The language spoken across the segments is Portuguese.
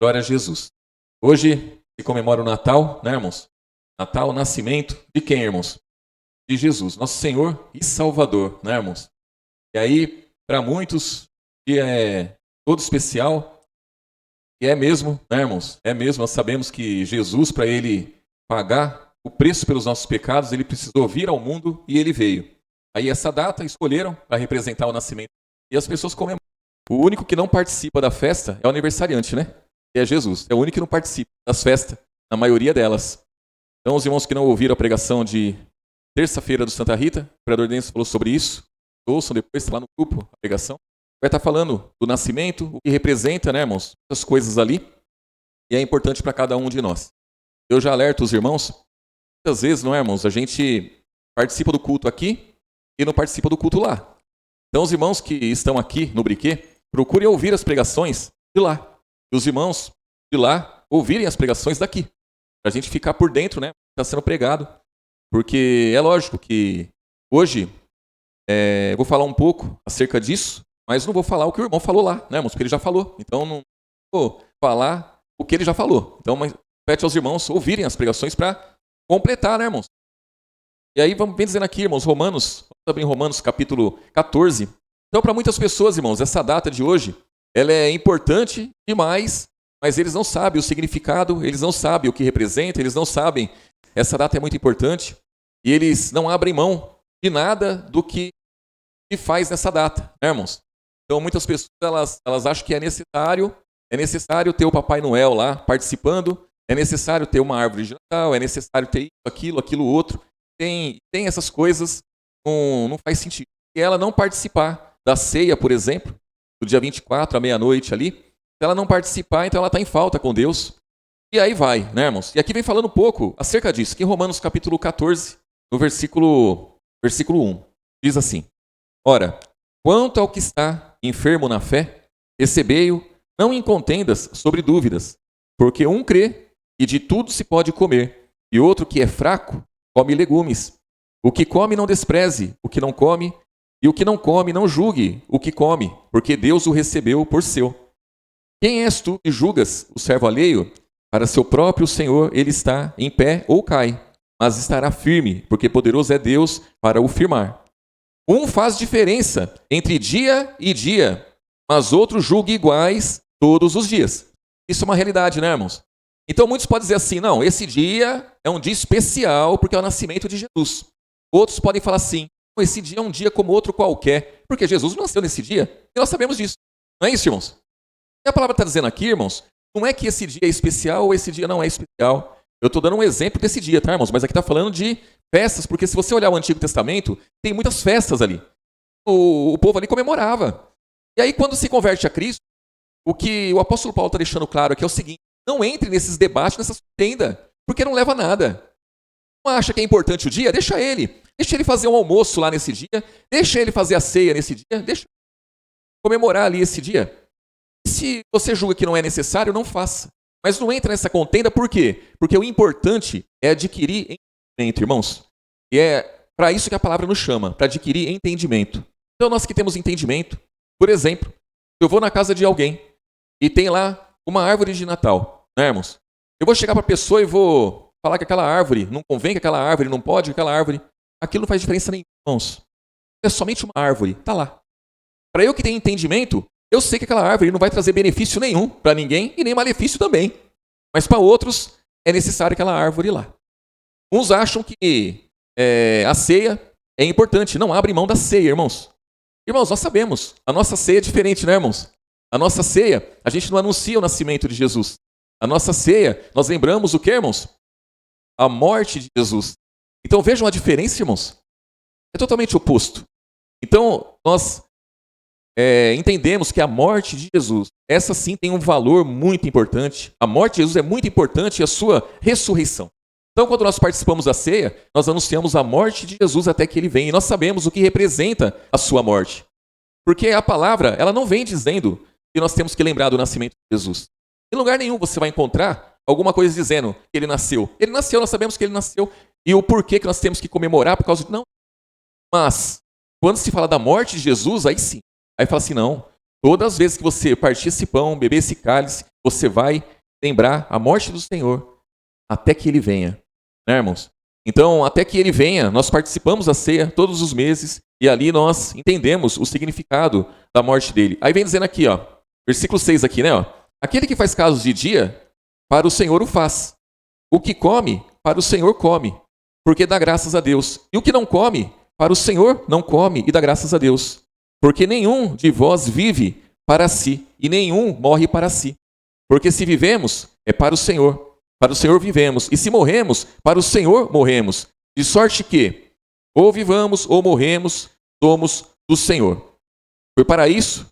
Glória a Jesus. Hoje se comemora o Natal, né, irmãos? Natal, o nascimento de quem, irmãos? De Jesus, nosso Senhor e Salvador, né, irmãos? E aí, para muitos, dia é todo especial, e é mesmo, né, irmãos? É mesmo, nós sabemos que Jesus, para ele pagar o preço pelos nossos pecados, ele precisou vir ao mundo e ele veio. Aí essa data escolheram para representar o nascimento. E as pessoas comemoram. O único que não participa da festa é o aniversariante, né? É Jesus. É o único que não participa das festas, na maioria delas. Então, os irmãos que não ouviram a pregação de terça-feira do Santa Rita, o pregador Denso falou sobre isso. Ouçam depois, lá no grupo, a pregação. Vai estar falando do nascimento, o que representa, né, irmãos? Muitas coisas ali. E é importante para cada um de nós. Eu já alerto os irmãos. Muitas vezes, não é, irmãos? A gente participa do culto aqui e não participa do culto lá. Então, os irmãos que estão aqui no Briquet, procurem ouvir as pregações de lá. E os irmãos de lá ouvirem as pregações daqui. Para a gente ficar por dentro, né? Está sendo pregado. Porque é lógico que hoje vou falar um pouco acerca disso, mas não vou falar o que o irmão falou lá, né, irmãos? Porque ele já falou. Então, não vou falar o que ele já falou. Então, pede aos irmãos ouvirem as pregações para completar, né, irmãos? E aí, vamos bem dizendo aqui, irmãos, vamos abrir Romanos capítulo 14. Então, para muitas pessoas, irmãos, essa data de hoje, ela é importante demais, mas eles não sabem o significado, eles não sabem o que representa, eles não sabem. Essa data é muito importante e eles não abrem mão de nada do que faz nessa data, né, irmãos? Então, muitas pessoas, elas acham que é necessário ter o Papai Noel lá participando, é necessário ter uma árvore de Natal, é necessário ter isso, aquilo outro. Tem essas coisas, não faz sentido. E ela não participar da ceia, por exemplo, do dia 24 à meia-noite ali, se ela não participar, então ela está em falta com Deus. E aí vai, né, irmãos? E aqui vem falando um pouco acerca disso, que em Romanos capítulo 14, no versículo 1, diz assim: Ora, quanto ao que está enfermo na fé, recebei-o, não em contendas sobre dúvidas, porque um crê que de tudo se pode comer, e outro que é fraco, come legumes. O que come não despreze o que não come, e o que não come não julgue o que come, porque Deus o recebeu por seu. Quem és tu que julgas o servo alheio? Para seu próprio Senhor ele está em pé ou cai, mas estará firme, porque poderoso é Deus para o firmar. Um faz diferença entre dia e dia, mas outro julga iguais todos os dias. Isso é uma realidade, né, irmãos? Então muitos podem dizer assim, não, esse dia é um dia especial porque é o nascimento de Jesus. Outros podem falar assim, esse dia é um dia como outro qualquer, porque Jesus nasceu nesse dia, e nós sabemos disso. Não é isso, irmãos? E a palavra está dizendo aqui, irmãos, não é que esse dia é especial ou esse dia não é especial. Eu estou dando um exemplo desse dia, tá, irmãos? Mas aqui está falando de festas, porque se você olhar o Antigo Testamento, tem muitas festas ali. O povo ali comemorava. E aí, quando se converte a Cristo, o que o apóstolo Paulo está deixando claro aqui é o seguinte, não entre nesses debates, nessas contendas, porque não leva a nada. Não acha que é importante o dia? Deixa ele fazer um almoço lá nesse dia, deixa ele fazer a ceia nesse dia, deixa ele comemorar ali esse dia. Se você julga que não é necessário, não faça. Mas não entra nessa contenda, por quê? Porque o importante é adquirir entendimento, irmãos. E é para isso que a palavra nos chama, para adquirir entendimento. Então, nós que temos entendimento, por exemplo, eu vou na casa de alguém e tem lá uma árvore de Natal, né, irmãos? Eu vou chegar para a pessoa e vou falar que aquela árvore não convém, que aquela árvore não pode, que aquela árvore... Aquilo não faz diferença nenhuma, irmãos. É somente uma árvore, está lá. Para eu que tenho entendimento, eu sei que aquela árvore não vai trazer benefício nenhum para ninguém e nem malefício também. Mas para outros, é necessário aquela árvore lá. Uns acham que a ceia é importante. Não abre mão da ceia, irmãos. Irmãos, nós sabemos, a nossa ceia é diferente, né, irmãos? A nossa ceia, a gente não anuncia o nascimento de Jesus. A nossa ceia, nós lembramos o que, irmãos? A morte de Jesus. Então vejam a diferença, irmãos. É totalmente oposto. Então, nós entendemos que a morte de Jesus, essa sim tem um valor muito importante. A morte de Jesus é muito importante e a sua ressurreição. Então, quando nós participamos da ceia, nós anunciamos a morte de Jesus até que ele venha. E nós sabemos o que representa a sua morte. Porque a palavra, ela não vem dizendo que nós temos que lembrar do nascimento de Jesus. Em lugar nenhum você vai encontrar alguma coisa dizendo que ele nasceu. Ele nasceu, nós sabemos que ele nasceu. E o porquê que nós temos que comemorar por causa de... Não. Mas, quando se fala da morte de Jesus, aí sim. Aí fala assim, não, Todas as vezes que você partir esse pão, beber esse cálice, você vai lembrar a morte do Senhor até que Ele venha, né, irmãos? Então, até que Ele venha, nós participamos da ceia todos os meses e ali nós entendemos o significado da morte dele. Aí vem dizendo aqui, ó, versículo 6 aqui, né? Ó, aquele que faz casos de dia, para o Senhor o faz. O que come, para o Senhor come, porque dá graças a Deus. E o que não come, para o Senhor não come e dá graças a Deus. Porque nenhum de vós vive para si, e nenhum morre para si. Porque se vivemos, é para o Senhor vivemos, e se morremos, para o Senhor morremos. De sorte que, ou vivamos ou morremos, somos do Senhor. Foi para isso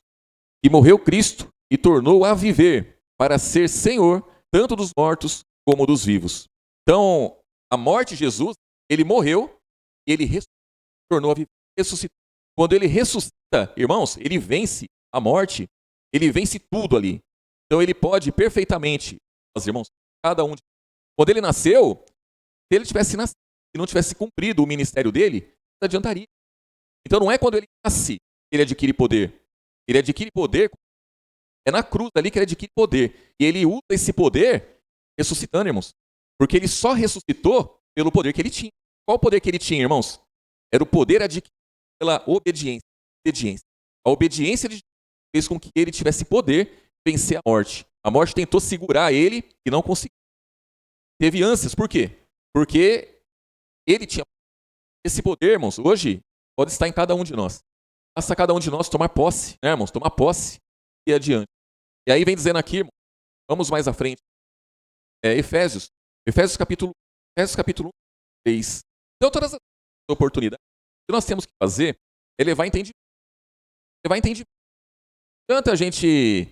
que morreu Cristo e tornou a viver, para ser Senhor, tanto dos mortos como dos vivos. Então, a morte de Jesus, ele morreu e ele tornou a viver, ressuscitou. Quando ele ressuscita, irmãos, ele vence a morte, ele vence tudo ali. Então ele pode perfeitamente, meus irmãos, cada um. Quando ele nasceu, se ele tivesse nascido e não tivesse cumprido o ministério dele, não adiantaria. Então não é quando ele nasce que ele adquire poder. Ele adquire poder, é na cruz ali que ele adquire poder. E ele usa esse poder ressuscitando, irmãos. Porque ele só ressuscitou pelo poder que ele tinha. Qual o poder que ele tinha, irmãos? Era o poder adquirido pela obediência. A obediência de Jesus fez com que ele tivesse poder de vencer a morte. A morte tentou segurar ele e não conseguiu. Teve ânsias, por quê? Porque ele tinha esse poder, irmãos, hoje pode estar em cada um de nós. Basta cada um de nós tomar posse, né, irmãos? Tomar posse e adiante. E aí vem dizendo aqui, irmãos, vamos mais à frente. Efésios capítulo 3. Então, todas as oportunidades que nós temos que fazer é levar entendimento. Tanta gente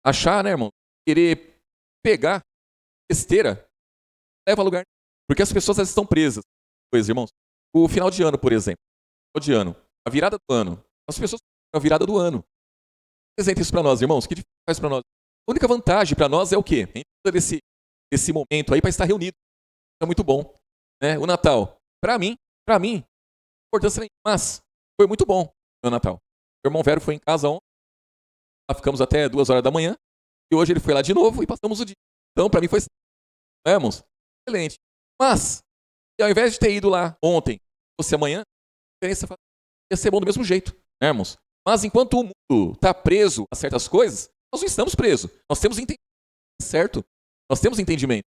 achar, né, irmão, querer pegar besteira, leva a lugar. Porque as pessoas estão presas. Pois, irmãos, o final de ano, por exemplo. A virada do ano. As pessoas a virada do ano. Apresenta isso para nós, irmãos. O que faz para nós? A única vantagem para nós é o quê? A gente precisa desse momento aí para estar reunido. É muito bom. Né? O Natal, para mim, importância nenhuma, mas foi muito bom o Natal. Meu irmão Vero foi em casa ontem, lá ficamos até 2 horas da manhã, e hoje ele foi lá de novo e passamos o dia. Então, para mim foi, né, irmãos? Excelente. Mas, ao invés de ter ido lá ontem, fosse amanhã, ia ser bom do mesmo jeito, né, irmãos? Mas enquanto o mundo está preso a certas coisas, nós não estamos presos. Nós temos entendimento, certo? Nós temos entendimento.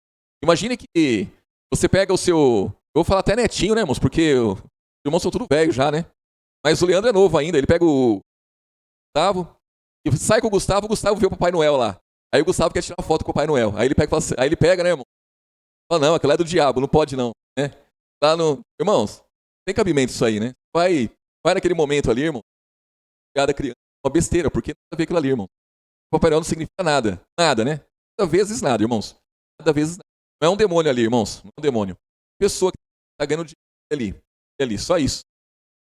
Imagine que você pega o seu... Eu vou falar até netinho, né, irmãos? Porque os irmãos são tudo velho já, né? Mas o Leandro é novo ainda. Ele pega o Gustavo e sai com o Gustavo vê o Papai Noel lá. Aí o Gustavo quer tirar uma foto com o Papai Noel. Aí ele pega, né, irmão? Fala, não, aquela é do diabo, não pode não, né? Lá no... Irmãos, tem cabimento isso aí, né? Vai naquele momento ali, irmão. Cada criança, uma besteira, porque nada a ver aquilo ali, irmão. O Papai Noel não significa nada. Nada, né? Cada vezes nada, irmãos. Cada vezes nada. Não é um demônio ali, irmãos. Não é um demônio. Pessoa que está ganhando dinheiro ali, só isso.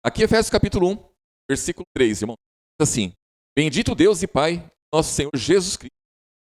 Aqui, Efésios capítulo 1, versículo 3, irmão. Assim, bendito Deus e Pai, nosso Senhor Jesus Cristo,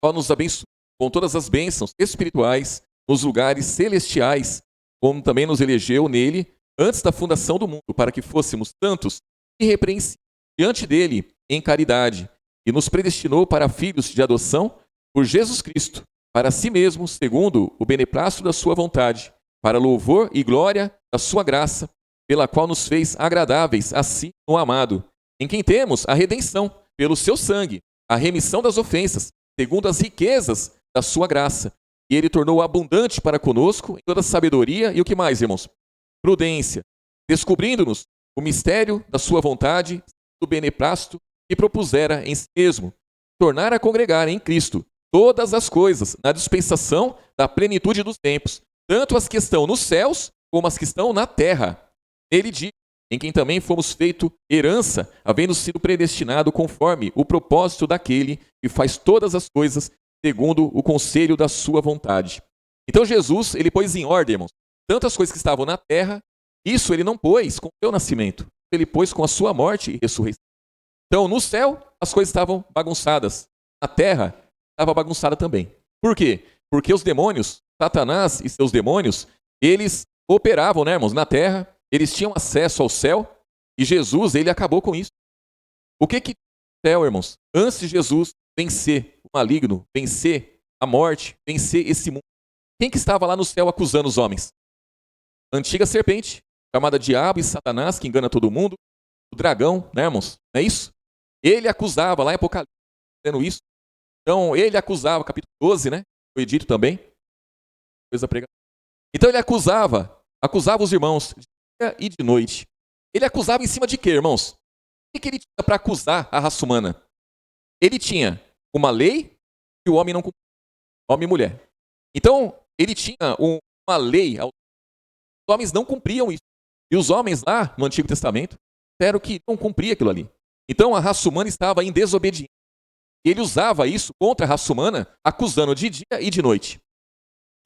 qual nos abençoe com todas as bênçãos espirituais nos lugares celestiais, como também nos elegeu nele antes da fundação do mundo, para que fôssemos tantos irrepreensíveis diante dele em caridade, e nos predestinou para filhos de adoção por Jesus Cristo, para si mesmo, segundo o beneplácito da sua vontade, para louvor e glória da sua graça, pela qual nos fez agradáveis a si no amado, em quem temos a redenção, pelo seu sangue, a remissão das ofensas, segundo as riquezas da sua graça. E ele tornou abundante para conosco em toda sabedoria e o que mais, irmãos? Prudência, descobrindo-nos o mistério da sua vontade, do beneplácito que propusera em si mesmo, tornar a congregar em Cristo todas as coisas na dispensação da plenitude dos tempos, tanto as que estão nos céus como as que estão na terra. Ele diz, em quem também fomos feito herança, havendo sido predestinado conforme o propósito daquele que faz todas as coisas segundo o conselho da sua vontade. Então Jesus, ele pôs em ordem, irmãos, tantas coisas que estavam na terra, isso ele não pôs com o seu nascimento, ele pôs com a sua morte e ressurreição. Então, no céu, as coisas estavam bagunçadas. Na terra, estava bagunçada também. Por quê? Porque os demônios, Satanás e seus demônios, eles operavam, né, irmãos, na terra, eles tinham acesso ao céu, e Jesus, ele acabou com isso. O que o céu, irmãos, antes de Jesus vencer o maligno, vencer a morte, vencer esse mundo, quem que estava lá no céu acusando os homens? A antiga serpente, chamada Diabo e Satanás, que engana todo mundo, o dragão, né, irmãos? Não é isso? Ele acusava lá em Apocalipse, dizendo isso. Então, ele acusava, capítulo 12, né? Foi dito também. Então, ele acusava os irmãos de dia e de noite. Ele acusava em cima de quê, irmãos? O que ele tinha para acusar a raça humana? Ele tinha uma lei que o homem não cumpria, homem e mulher. Então, ele tinha uma lei, os homens não cumpriam isso. E os homens lá, no Antigo Testamento, disseram que não cumpria aquilo ali. Então, a raça humana estava em desobediência. Ele usava isso contra a raça humana, acusando de dia e de noite.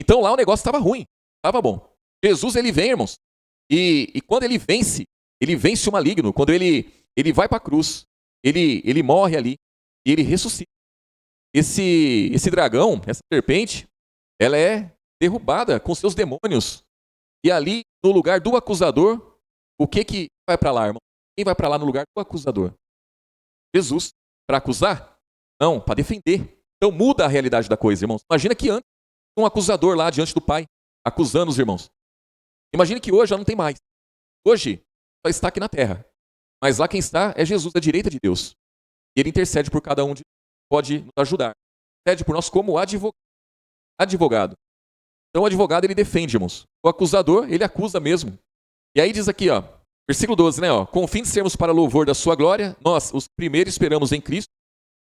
Então, lá o negócio estava ruim, estava bom. Jesus, ele vem, irmãos, e quando ele vence o maligno. Quando ele vai para a cruz, ele morre ali, e ele ressuscita. Esse dragão, essa serpente, ela é derrubada com seus demônios. E ali, no lugar do acusador, o que vai para lá, irmão? Quem vai para lá no lugar do acusador? Jesus. Para acusar? Não, para defender. Então muda a realidade da coisa, irmãos. Imagina que antes um acusador lá diante do Pai, acusando os irmãos. Imagina que hoje já não tem mais. Hoje só está aqui na terra. Mas lá quem está é Jesus, à direita de Deus. E ele intercede por cada um de nós, pode nos ajudar. Intercede por nós como advogado. Então o advogado, ele defende, irmãos. O acusador, ele acusa mesmo. E aí diz aqui, ó, versículo 12, né? Com o fim de sermos para louvor da sua glória, nós, os primeiros, esperamos em Cristo,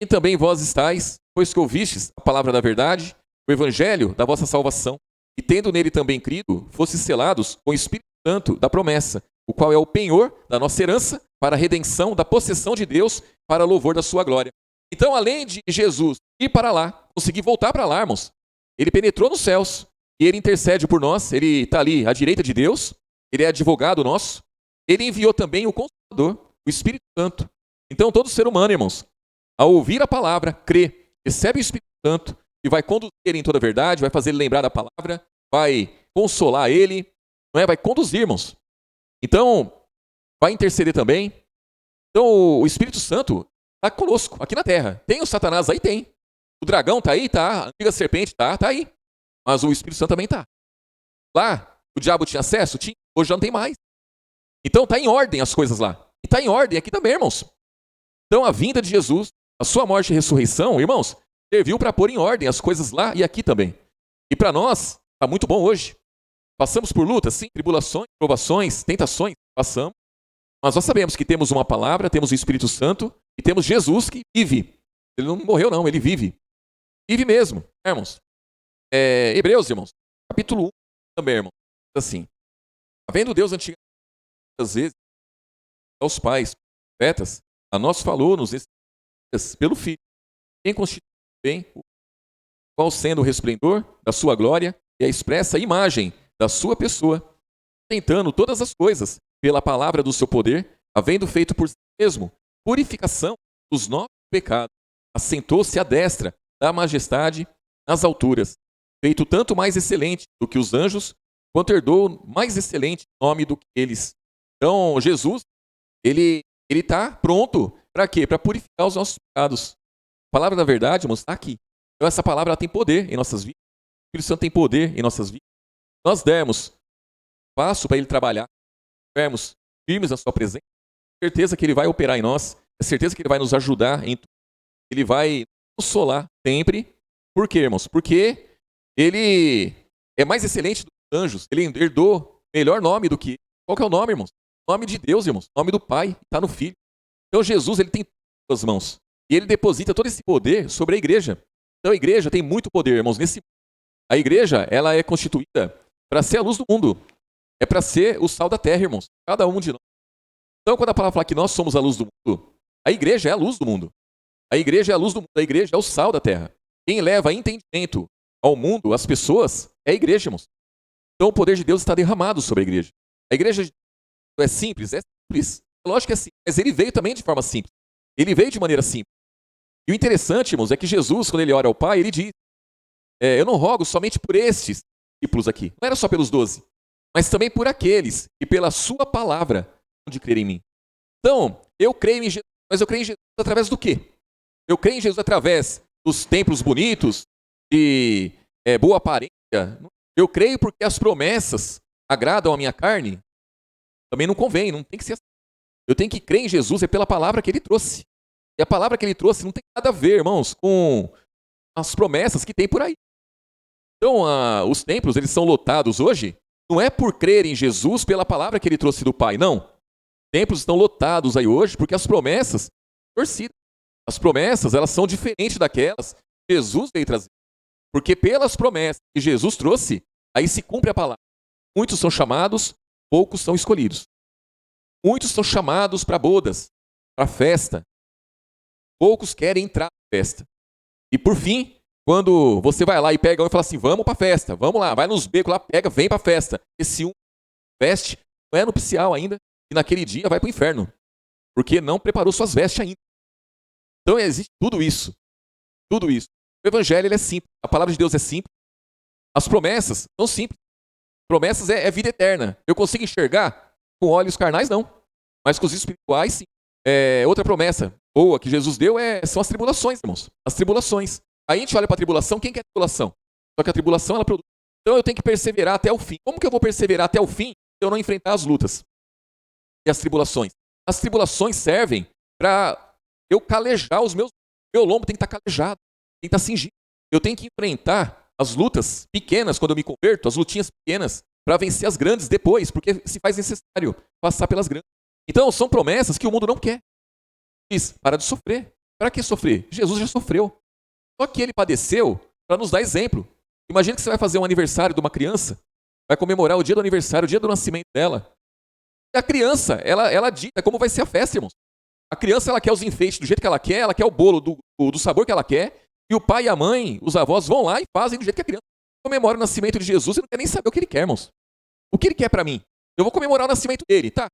e também vós estáis, pois que ouvistes a palavra da verdade, o evangelho da vossa salvação, e tendo nele também crido, fostes selados com o Espírito Santo da promessa, o qual é o penhor da nossa herança, para a redenção da possessão de Deus, para louvor da sua glória. Então, além de Jesus ir para lá, conseguir voltar para lá, irmãos, ele penetrou nos céus, e ele intercede por nós, ele está ali à direita de Deus, ele é advogado nosso, ele enviou também o Consolador, o Espírito Santo. Então, todo ser humano, irmãos, ao ouvir a palavra, crê, recebe o Espírito Santo e vai conduzir ele em toda a verdade, vai fazer ele lembrar da palavra, vai consolar ele, não é? Vai conduzir, irmãos. Então, vai interceder também. Então, o Espírito Santo está conosco, aqui na terra. Tem o Satanás aí? Tem. O dragão está aí? Está. A antiga serpente está aí. Mas o Espírito Santo também está. Lá, o diabo tinha acesso? Tinha. Hoje já não tem mais. Então, está em ordem as coisas lá. E está em ordem aqui também, irmãos. Então, a vinda de Jesus, a sua morte e ressurreição, irmãos, serviu para pôr em ordem as coisas lá e aqui também. E para nós, está muito bom hoje. Passamos por lutas, sim, tribulações, provações, tentações, passamos. Mas nós sabemos que temos uma palavra, temos o Espírito Santo e temos Jesus que vive. Ele não morreu não, ele vive. Vive mesmo, irmãos. Hebreus, irmãos, capítulo 1 também, irmãos. Assim, havendo Deus antigamente, às vezes, aos pais, profetas, a nós falou nos pelo Filho, quem constitui bem, qual sendo o resplendor da sua glória e a expressa imagem da sua pessoa, tentando todas as coisas pela palavra do seu poder, havendo feito por si mesmo purificação dos nossos pecados, assentou-se à destra da majestade nas alturas, feito tanto mais excelente do que os anjos, quanto herdou mais excelente nome do que eles. Então, Jesus, ele está pronto para quê? Para purificar os nossos pecados. A palavra da verdade, irmãos, está aqui. Então, essa palavra ela tem poder em nossas vidas. O Espírito Santo tem poder em nossas vidas. Nós demos passo para ele trabalhar, estivermos firmes na sua presença, certeza que ele vai operar em nós, é certeza que ele vai nos ajudar em tudo. Ele vai nos consolar sempre. Por quê, irmãos? Porque ele é mais excelente do que os anjos. Ele herdou melhor nome do que... Qual que é o nome, irmãos? O nome de Deus, irmãos. O nome do Pai, está no Filho. Então Jesus, ele tem todas as mãos. E ele deposita todo esse poder sobre a igreja. Então a igreja tem muito poder, irmãos. A igreja, ela é constituída para ser a luz do mundo. É para ser o sal da terra, irmãos. Cada um de nós. Então quando a palavra fala que nós somos a luz do mundo, a igreja é a luz do mundo. A igreja é a luz do mundo. A igreja é o sal da terra. Quem leva entendimento ao mundo, às pessoas, é a igreja, irmãos. Então o poder de Deus está derramado sobre a igreja. A igreja é simples? É simples. Lógico que é simples, mas ele veio também de forma simples. Ele veio de maneira simples. E o interessante, irmãos, é que Jesus, quando ele ora ao Pai, ele diz, eu não rogo somente por estes discípulos aqui. Não era só pelos 12, mas também por aqueles que pela sua palavra hão de crer em mim. Então, eu creio em Jesus. Mas eu creio em Jesus através do quê? Eu creio em Jesus através dos templos bonitos, de boa aparência. Eu creio porque as promessas agradam a minha carne. Também não convém, não tem que ser assim. Eu tenho que crer em Jesus pela palavra que ele trouxe. E a palavra que ele trouxe não tem nada a ver, irmãos, com as promessas que tem por aí. Então, os templos, eles são lotados hoje, não é por crer em Jesus pela palavra que ele trouxe do Pai, não. Os templos estão lotados aí hoje porque as promessas torcidas. As promessas, elas são diferentes daquelas que Jesus veio trazer. Porque pelas promessas que Jesus trouxe, aí se cumpre a palavra. Muitos são chamados, poucos são escolhidos. Muitos são chamados para bodas, para festa. Poucos querem entrar na festa. E por fim, quando você vai lá e pega um e fala assim, vamos para a festa, vamos lá, vai nos becos lá, pega, vem para a festa. Esse um veste não é nupcial ainda, e naquele dia vai para o inferno. Porque não preparou suas vestes ainda. Então existe tudo isso. Tudo isso. O evangelho ele é simples. A palavra de Deus é simples. As promessas são simples. Promessas é vida eterna. Eu consigo enxergar com olhos carnais, não. Mas com os espirituais, sim. Outra promessa boa que Jesus deu são as tribulações, irmãos. As tribulações. Aí a gente olha para a tribulação, quem quer tribulação? Só que a tribulação, ela produz. Então eu tenho que perseverar até o fim. Como que eu vou perseverar até o fim se eu não enfrentar as lutas e as tribulações? As tribulações servem para eu calejar os meus... Meu lombo tem que estar calejado, tem que estar cingido. Eu tenho que enfrentar as lutas pequenas quando eu me converto, as lutinhas pequenas, para vencer as grandes depois, porque se faz necessário passar pelas grandes. Então, são promessas que o mundo não quer. Diz, para de sofrer. Para que sofrer? Jesus já sofreu. Só que ele padeceu para nos dar exemplo. Imagina que você vai fazer um aniversário de uma criança, vai comemorar o dia do aniversário, o dia do nascimento dela. E a criança, ela dita como vai ser a festa, irmãos. A criança, ela quer os enfeites do jeito que ela quer o bolo do sabor que ela quer, e o pai e a mãe, os avós vão lá e fazem do jeito que a criança comemora o nascimento de Jesus e não quer nem saber o que ele quer, irmãos. O que ele quer para mim? Eu vou comemorar o nascimento dele, tá?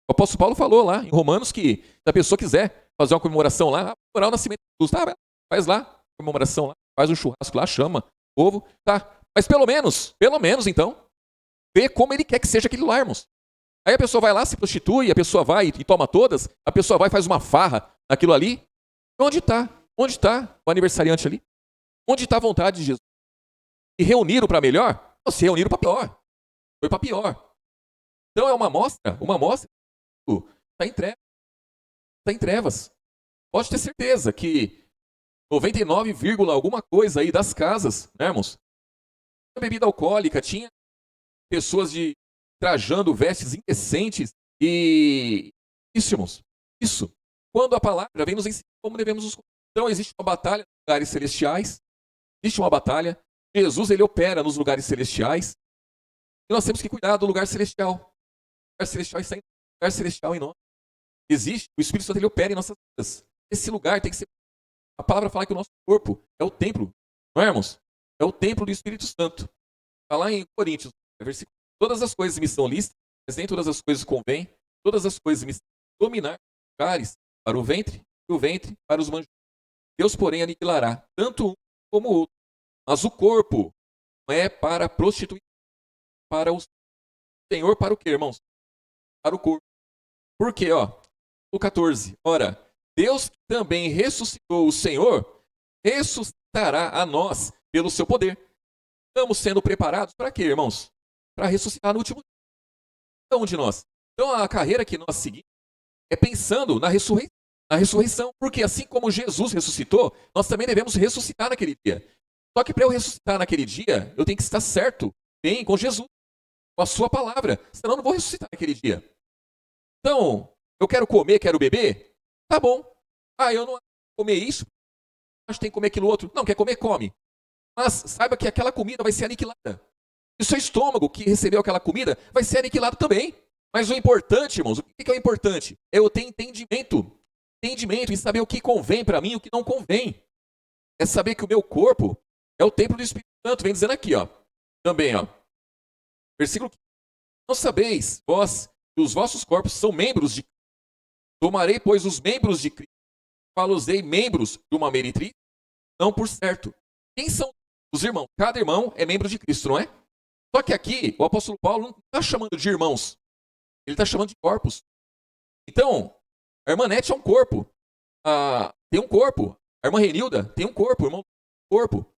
O apóstolo Paulo falou lá em Romanos que se a pessoa quiser fazer uma comemoração lá, comemorar o nascimento de Jesus, tá? Faz lá, comemoração lá, faz um churrasco lá, chama o povo, tá? Mas pelo menos então, vê como ele quer que seja aquilo lá, irmãos. Aí a pessoa vai lá, se prostitui, a pessoa vai e toma todas, a pessoa vai e faz uma farra naquilo ali. Onde está? Onde está o aniversariante ali? Onde está a vontade de Jesus? E reuniram para melhor? Ou se reuniram para pior. Foi para pior. Então é uma amostra está em trevas. Está em trevas. Pode ter certeza que 99, alguma coisa aí das casas, né, irmãos? Tinha bebida alcoólica, tinha pessoas trajando vestes indecentes e isso, irmãos, isso. Quando a palavra vem nos ensinar como devemos nos... Então existe uma batalha nos lugares celestiais, existe uma batalha. Jesus, ele opera nos lugares celestiais e nós temos que cuidar do lugar celestial. O lugar celestial está em lugar celestial em nós. Existe, o Espírito Santo, ele opera em nossas vidas. Esse lugar tem que ser... A palavra fala que o nosso corpo é o templo, não é, irmãos? É o templo do Espírito Santo. Está lá em Coríntios, versículo. Todas as coisas me são lícitas, mas nem todas as coisas convêm. Todas as coisas me dominar lugares para o ventre e o ventre para os manjos. Deus, porém, aniquilará tanto um como o outro. Mas o corpo não é para a prostituição, para o Senhor, para o quê, irmãos? Para o corpo. Por quê, ó? O 14. Ora, Deus que também ressuscitou o Senhor, ressuscitará a nós pelo seu poder. Estamos sendo preparados para quê, irmãos? Para ressuscitar no último dia. Cada um de nós. Então a carreira que nós seguimos é pensando na ressurreição. Porque assim como Jesus ressuscitou, nós também devemos ressuscitar naquele dia. Só que para eu ressuscitar naquele dia, eu tenho que estar certo, bem, com Jesus, com a sua palavra. Senão eu não vou ressuscitar naquele dia. Então, eu quero comer, quero beber? Tá bom. Eu não quero comer isso, acho que tem que comer aquilo outro. Não, quer comer, come. Mas saiba que aquela comida vai ser aniquilada. E o seu estômago que recebeu aquela comida vai ser aniquilado também. Mas o importante, irmãos, o que é o importante? É eu ter entendimento e saber o que convém para mim e o que não convém. É saber que o meu corpo é o templo do Espírito Santo. Vem dizendo aqui, ó. Também, ó. Versículo 15. Não sabeis, vós, que os vossos corpos são membros de Cristo. Tomarei, pois, os membros de Cristo, falo-os-ei membros de uma meretriz, não por certo. Quem são os irmãos? Cada irmão é membro de Cristo, não é? Só que aqui, o apóstolo Paulo não está chamando de irmãos. Ele está chamando de corpos. Então, A irmã Nete é um corpo. Tem um corpo. A irmã Renilda tem um corpo, o irmão tem um corpo.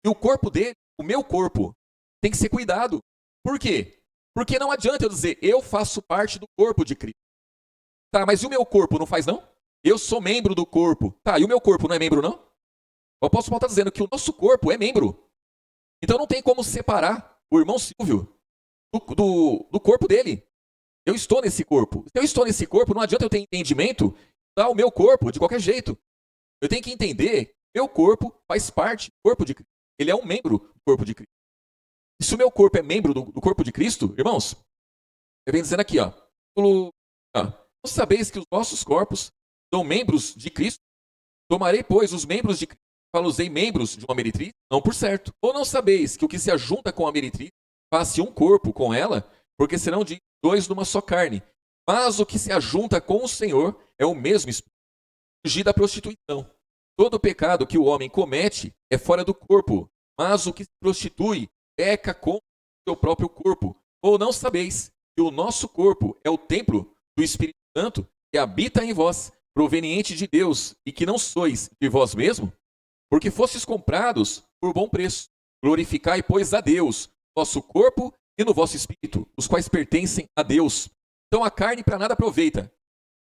E o corpo dele, o meu corpo, tem que ser cuidado. Por quê? Porque não adianta eu dizer, eu faço parte do corpo de Cristo. Tá, mas e o meu corpo não faz não? Eu sou membro do corpo. Tá, e o meu corpo não é membro não? O apóstolo Paulo está dizendo que o nosso corpo é membro. Então não tem como separar o irmão Silvio do corpo dele. Eu estou nesse corpo. Se eu estou nesse corpo, não adianta eu ter entendimento o meu corpo de qualquer jeito. Eu tenho que entender que meu corpo faz parte do corpo de Cristo. Ele é um membro do corpo de Cristo. E se o meu corpo é membro do corpo de Cristo, irmãos, eu venho dizendo aqui, ó. Não sabeis que os nossos corpos são membros de Cristo? Tomarei, pois, os membros de Cristo, usei membros de uma meretriz? Não por certo. Ou não sabeis que o que se ajunta com a meretriz faz-se um corpo com ela, porque serão de dois numa só carne. Mas o que se ajunta com o Senhor é o mesmo Espírito. Fugir da prostituição. Todo pecado que o homem comete é fora do corpo, mas o que se prostitui peca com o seu próprio corpo. Ou não sabeis que o nosso corpo é o templo do Espírito Santo que habita em vós, proveniente de Deus, e que não sois de vós mesmo? Porque fostes comprados por bom preço. Glorificai, pois, a Deus, vosso corpo e no vosso espírito, os quais pertencem a Deus. Então a carne para nada aproveita.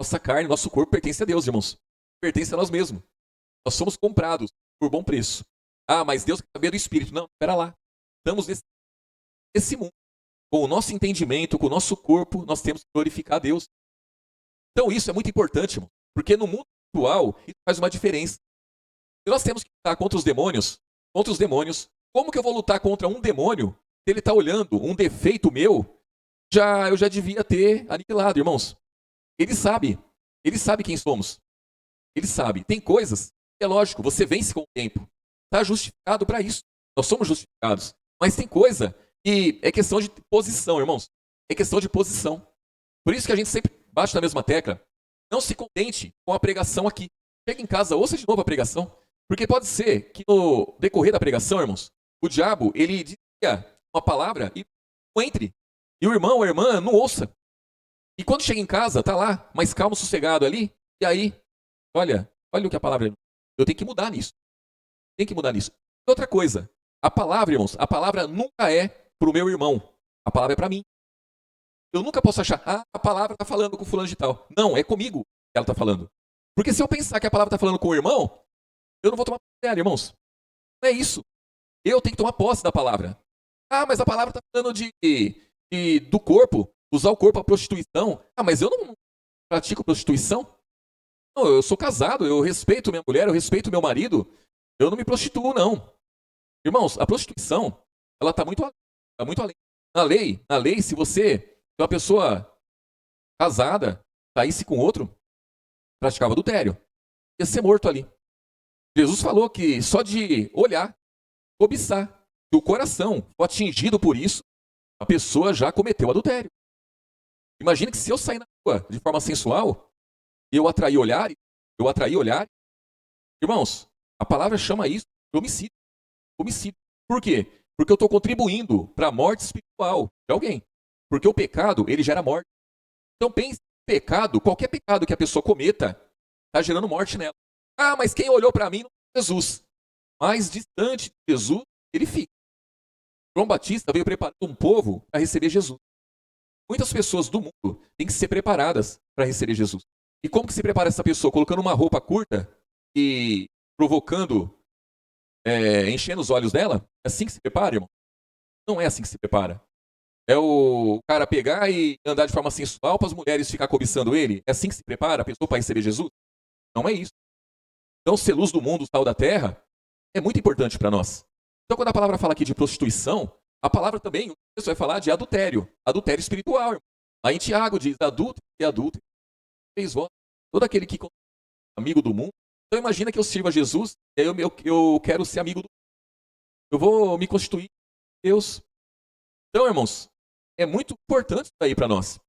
Nossa carne, nosso corpo pertence a Deus, irmãos. Pertence a nós mesmos. Nós somos comprados por bom preço. Mas Deus quer saber do espírito. Não, espera lá. Estamos nesse mundo. Com o nosso entendimento, com o nosso corpo, nós temos que glorificar a Deus. Então isso é muito importante, irmão. Porque no mundo espiritual, isso faz uma diferença. Se nós temos que lutar contra os demônios, como que eu vou lutar contra um demônio se ele está olhando um defeito meu? Eu já devia ter aniquilado, irmãos. Ele sabe quem somos. Ele sabe. Tem coisas, é lógico, você vence com o tempo. Está justificado para isso. Nós somos justificados. Mas tem coisa que é questão de posição, irmãos. É questão de posição. Por isso que a gente sempre bate na mesma tecla. Não se contente com a pregação aqui. Chega em casa, ouça de novo a pregação. Porque pode ser que no decorrer da pregação, irmãos, o diabo, ele diga uma palavra e não entre. E o irmão ou a irmã não ouça. E quando chega em casa, tá lá, mais calmo, sossegado ali. E aí, olha o que a palavra... Eu tenho que mudar nisso. E outra coisa, a palavra, irmãos, a palavra nunca é pro meu irmão. A palavra é para mim. Eu nunca posso achar, a palavra está falando com fulano de tal. Não, é comigo que ela está falando. Porque se eu pensar que a palavra está falando com o irmão, eu não vou tomar posse dela, irmãos. Não é isso. Eu tenho que tomar posse da palavra. Mas a palavra está falando do corpo, usar o corpo para prostituição. Mas eu não pratico prostituição. Não, eu sou casado, eu respeito minha mulher, eu respeito meu marido. Eu não me prostituo, não. Irmãos, a prostituição, ela está muito além. Na lei, se você é uma pessoa casada, saísse com outro, praticava adultério. Ia ser morto ali. Jesus falou que só de olhar, cobiçar, se o coração for atingido por isso, a pessoa já cometeu adultério. Imagina que se eu sair na rua de forma sensual, e eu atrair olhar, irmãos, a palavra chama isso de homicídio. Homicídio. Por quê? Porque eu estou contribuindo para a morte espiritual de alguém. Porque o pecado, ele gera morte. Então pense, pecado, qualquer pecado que a pessoa cometa, está gerando morte nela. Mas quem olhou para mim não é Jesus. Mais distante de Jesus, ele fica. João Batista veio preparando um povo para receber Jesus. Muitas pessoas do mundo têm que ser preparadas para receber Jesus. E como que se prepara essa pessoa? Colocando uma roupa curta e provocando, enchendo os olhos dela? É assim que se prepara, irmão? Não é assim que se prepara. É o cara pegar e andar de forma sensual para as mulheres ficar cobiçando ele? É assim que se prepara a pessoa para receber Jesus? Não é isso. Então, ser luz do mundo, sal da terra, é muito importante para nós. Então, quando a palavra fala aqui de prostituição, a palavra também, o texto vai falar de adultério. Adultério espiritual, irmão. Aí em Tiago diz, adulto e adulto, fez voto. Todo aquele que é amigo do mundo. Então, imagina que eu sirva a Jesus, e aí eu quero ser amigo do mundo. Eu vou me constituir Deus. Então, irmãos, é muito importante isso aí para nós.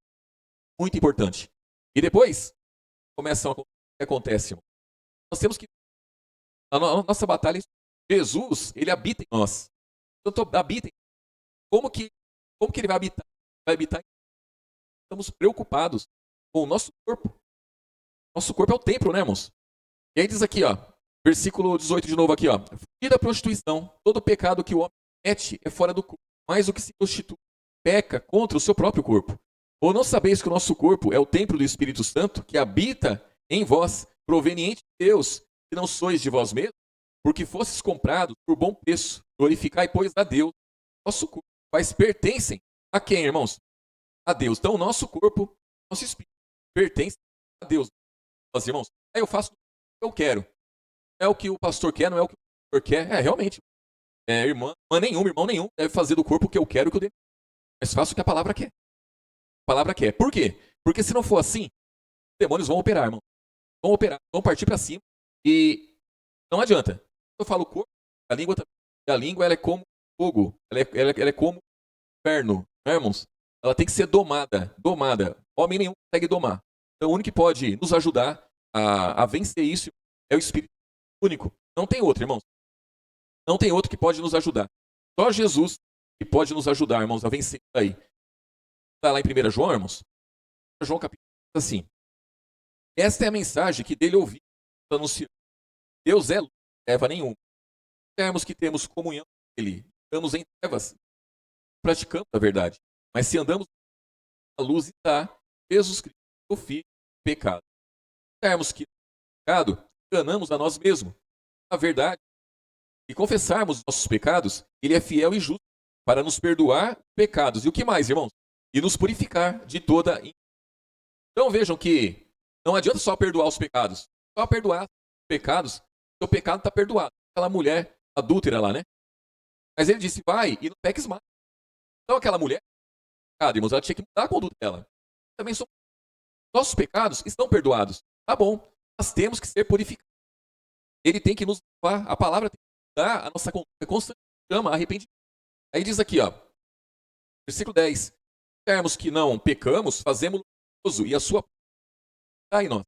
Muito importante. E depois, começa o que acontece, irmão. Nós temos que... A nossa batalha, Jesus, ele habita em nós. Então, habita em nós. Como que ele vai habitar? Vai habitar em nós. Estamos preocupados com o nosso corpo. Nosso corpo é o templo, né, irmãos? E aí diz aqui, ó, versículo 18 de novo aqui, ó. Fugir da prostituição. Todo pecado que o homem comete é fora do corpo. Mais o que se prostitui, peca contra o seu próprio corpo. Ou não sabeis que o nosso corpo é o templo do Espírito Santo, que habita em vós, proveniente de Deus, que não sois de vós mesmos, porque fostes comprados por bom preço. Glorificai, pois, a Deus. Nosso corpo, quais pertencem a quem, irmãos? A Deus. Então, o nosso corpo, nosso espírito, pertence a Deus. Mas, irmãos, aí eu faço o que eu quero. Não é o que o pastor quer, não é o que o pastor quer. Realmente. Irmã nenhuma, irmão nenhum deve fazer do corpo o que eu quero, o que eu devo. Mas faço o que a palavra quer. A palavra quer. Por quê? Porque se não for assim, os demônios vão operar, irmão. Vão operar, vão partir para cima. E não adianta. Eu falo corpo, a língua também. A língua, ela é como fogo. Ela é como inferno, né, irmãos? Ela tem que ser domada. Homem nenhum consegue domar. Então, o único que pode nos ajudar a vencer isso é o Espírito único. Não tem outro, irmãos. Não tem outro que pode nos ajudar. Só Jesus que pode nos ajudar, irmãos, a vencer isso aí. Está lá em 1 João, irmãos. João capítulo assim. Esta é a mensagem que dele ouvi. Deus é luz, treva nenhuma. Termos que temos comunhão com ele, estamos em trevas, praticamos a verdade. Mas se andamos na luz está Jesus Cristo, o Filho, pecado. Termos que pecado, enganamos a nós mesmos. A verdade, e confessarmos nossos pecados, ele é fiel e justo para nos perdoar pecados. E o que mais, irmãos? E nos purificar de toda. Então vejam que não adianta só perdoar os pecados. Só perdoar os pecados, seu pecado está perdoado. Aquela mulher adúltera lá, né? Mas ele disse, vai e não peques mais. Então aquela mulher, irmãos, ela tinha que mudar a conduta dela. Também nossos pecados estão perdoados. Tá bom, nós temos que ser purificados. Ele tem que nos levar, a palavra tem que mudar a nossa conduta constante, chama arrependimento. Aí diz aqui, ó, versículo 10. Termos que não pecamos, fazemos e a sua está em nós.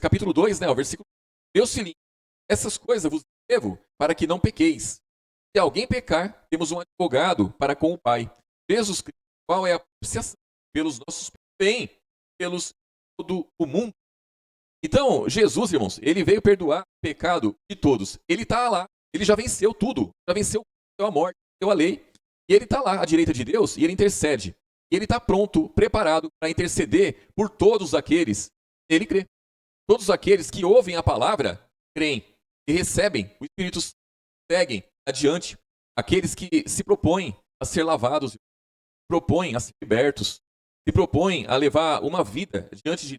Capítulo 2, né, o versículo. Meus filhinhos, essas coisas vos escrevo para que não pequeis. Se alguém pecar, temos um advogado para com o Pai. Jesus Cristo, qual é a propiciação pelos nossos bem, pelos todo o mundo. Então, Jesus, irmãos, ele veio perdoar o pecado de todos. Ele está lá, ele já venceu tudo, já venceu a morte, venceu a lei. E ele está lá à direita de Deus e ele intercede. E ele está pronto, preparado para interceder por todos aqueles que ele crê. Todos aqueles que ouvem a palavra, creem e recebem o Espírito Santo, seguem adiante. Aqueles que se propõem a ser lavados, se propõem a ser libertos, se propõem a levar uma vida diante de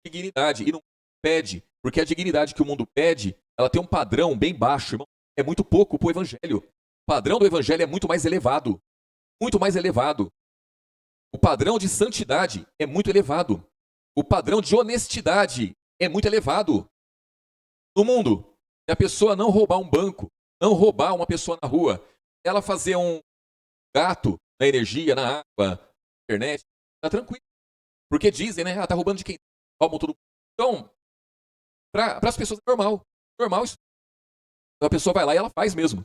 dignidade e não pede, porque a dignidade que o mundo pede, ela tem um padrão bem baixo, irmão. É muito pouco para o evangelho. O padrão do evangelho é muito mais elevado. Muito mais elevado. O padrão de santidade é muito elevado. O padrão de honestidade é muito elevado. No mundo, se a pessoa não roubar um banco, não roubar uma pessoa na rua, ela fazer um gato na energia, na água, na internet, tá tranquilo. Porque dizem, né? Tá roubando de quem? Roubam tudo. Então, para as pessoas é normal. Normal isso. A pessoa vai lá e ela faz mesmo.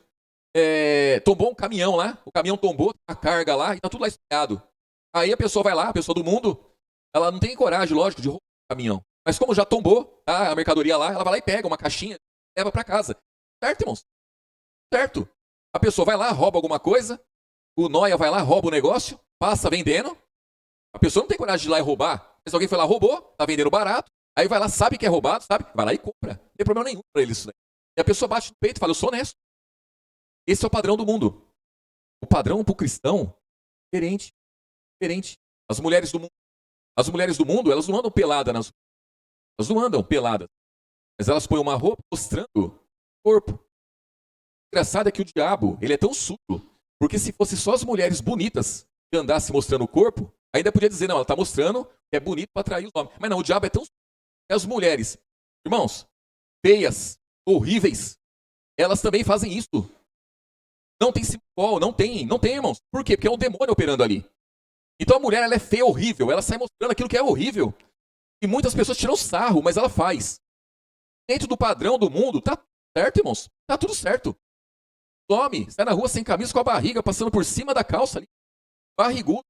Tombou um caminhão lá, o caminhão tombou, a carga lá e tá tudo lá espalhado. Aí a pessoa vai lá, a pessoa do mundo, ela não tem coragem, lógico, de roubar o caminhão. Mas como já tombou, tá, a mercadoria lá, ela vai lá e pega uma caixinha e leva para casa. Certo, irmãos? Certo. A pessoa vai lá, rouba alguma coisa, o nóia vai lá, rouba o negócio, passa vendendo. A pessoa não tem coragem de ir lá e roubar. Mas alguém foi lá, roubou, tá vendendo barato, aí vai lá, sabe que é roubado, sabe? Vai lá e compra. Não tem problema nenhum para ele isso daí. E a pessoa bate no peito e fala, eu sou honesto. Esse é o padrão do mundo. O padrão para o cristão é diferente. Diferente. As mulheres do mundo, elas não andam peladas nas ruas. Elas não andam peladas. Mas elas põem uma roupa mostrando o corpo. O engraçado é que o diabo, ele é tão sujo, porque se fosse só as mulheres bonitas que andassem mostrando o corpo, ainda podia dizer, não, ela está mostrando que é bonito para atrair os homens. Mas não, o diabo é tão sujo. As mulheres, irmãos, feias, horríveis, elas também fazem isso. Não tem simbol, não tem, irmãos. Por quê? Porque é um demônio operando ali. Então a mulher, ela é feia, horrível, ela sai mostrando aquilo que é horrível. E muitas pessoas tiram sarro, mas ela faz. Dentro do padrão do mundo, tá certo, irmãos? Tá tudo certo. Homem, sai na rua sem camisa, com a barriga passando por cima da calça ali. Barrigudo.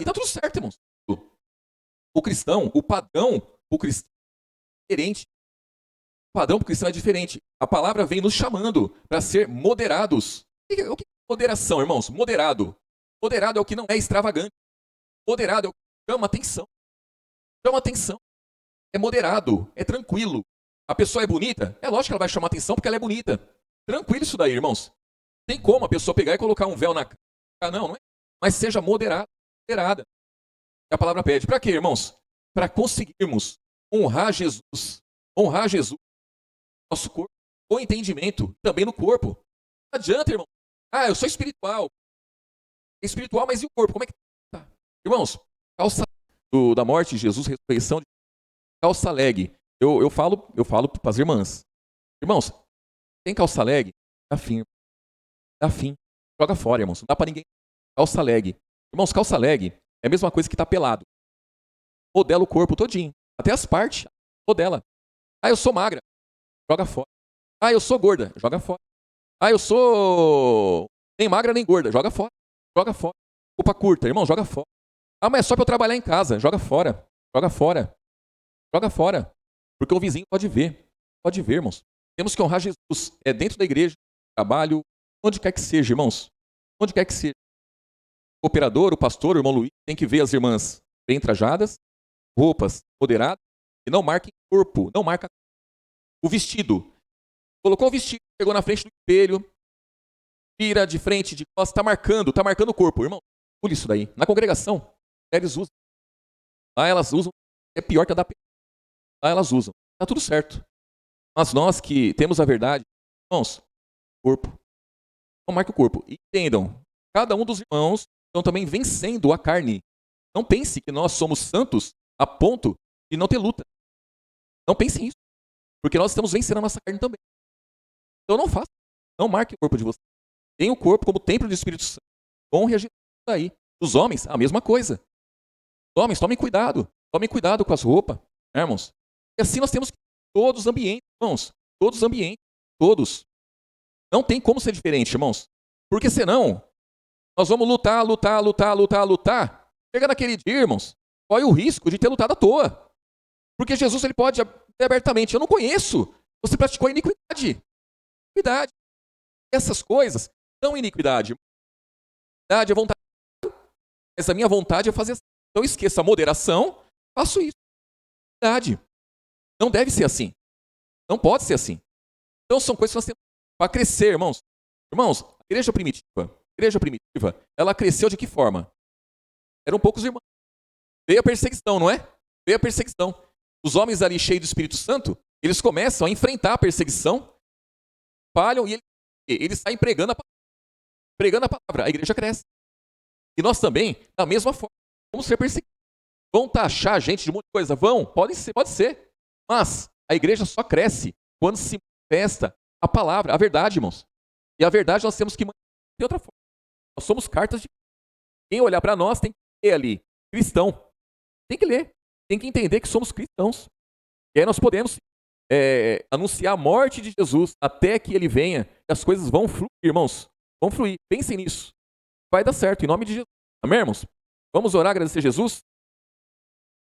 E tá tudo certo, irmãos. O cristão, o padrão, o cristão diferente. O padrão cristão é diferente. A palavra vem nos chamando para ser moderados. O que é moderação, irmãos? Moderado. Moderado é o que não é extravagante. Moderado é o que chama atenção. Chama atenção. É moderado, é tranquilo. A pessoa é bonita? É lógico que ela vai chamar atenção porque ela é bonita. Tranquilo isso daí, irmãos. Tem como a pessoa pegar e colocar um véu na cara? Não, não é. Mas seja moderado, moderada. A palavra pede. Para quê, irmãos? Para conseguirmos honrar Jesus, nosso corpo, com entendimento, também no corpo. Não adianta, irmão. Eu sou espiritual. É espiritual, mas e o corpo? Como é que tá? Irmãos, calça da morte de Jesus, ressurreição, calça leg. Eu falo para as irmãs. Irmãos, tem calça leg? Dá fim. Dá fim. Joga fora, irmãos. Não dá para ninguém. Calça leg. Irmãos, calça leg é a mesma coisa que tá pelado. Modela o corpo todinho. Até as partes. Modela. Eu sou magra. Joga fora. Eu sou gorda. Joga fora. Eu sou nem magra nem gorda. Joga fora. Joga fora. Roupa curta. Irmão, joga fora. Mas é só para eu trabalhar em casa. Joga fora. Joga fora. Joga fora. Porque o vizinho pode ver. Pode ver, irmãos. Temos que honrar Jesus. É dentro da igreja, trabalho, onde quer que seja, irmãos. Onde quer que seja. O operador, o pastor, o irmão Luiz, tem que ver as irmãs bem trajadas, roupas moderadas, e não marquem o corpo, não marca o vestido. Colocou o vestido, chegou na frente do espelho, vira de frente, de costas, está marcando o corpo. Irmão, pule isso daí. Na congregação, mulheres usam. Lá elas usam, é pior que a da pessoa. Lá elas usam. Está tudo certo. Mas nós que temos a verdade, irmãos, corpo. Não marque o corpo. E entendam, cada um dos irmãos estão também vencendo a carne. Não pense que nós somos santos a ponto de não ter luta. Não pense nisso. Porque nós estamos vencendo a nossa carne também. Então não faça. Não marque o corpo de vocês. Tenha o corpo como templo do Espírito Santo. Honre a Jesus aí. Os homens, a mesma coisa. Os homens, tomem cuidado. Tomem cuidado com as roupas, né, irmãos? E assim nós temos todos os ambientes, irmãos. Todos os ambientes. Todos. Não tem como ser diferente, irmãos. Porque senão, nós vamos lutar. Chega naquele dia, irmãos, corre o risco de ter lutado à toa. Porque Jesus ele pode dizer abertamente, eu não conheço. Você praticou iniquidade. Iniquidade. Essas coisas são iniquidade. Iniquidade é vontade. Mas a minha vontade é fazer assim. Então esqueça a moderação, faço isso. Iniquidade. Não deve ser assim. Não pode ser assim. Então são coisas que nós temos para crescer, irmãos. Irmãos, a igreja primitiva, ela cresceu de que forma? Eram poucos irmãos. Veio a perseguição, não é? Veio a perseguição. Os homens ali cheios do Espírito Santo, eles começam a enfrentar a perseguição, falham e eles saem pregando a palavra. A igreja cresce. E nós também, da mesma forma, vamos ser perseguidos. Vão taxar a gente de um monte de coisa? Vão, pode ser. Mas a igreja só cresce quando se manifesta a palavra, a verdade, irmãos. E a verdade nós temos que manifestar de outra forma. Nós somos cartas de... Quem olhar para nós tem que ler ali, cristão. Tem que ler, tem que entender que somos cristãos. E aí nós podemos anunciar a morte de Jesus até que ele venha. E as coisas vão fluir, irmãos. Vão fluir. Pensem nisso. Vai dar certo, em nome de Jesus. Amém, irmãos? Vamos orar, agradecer a Jesus?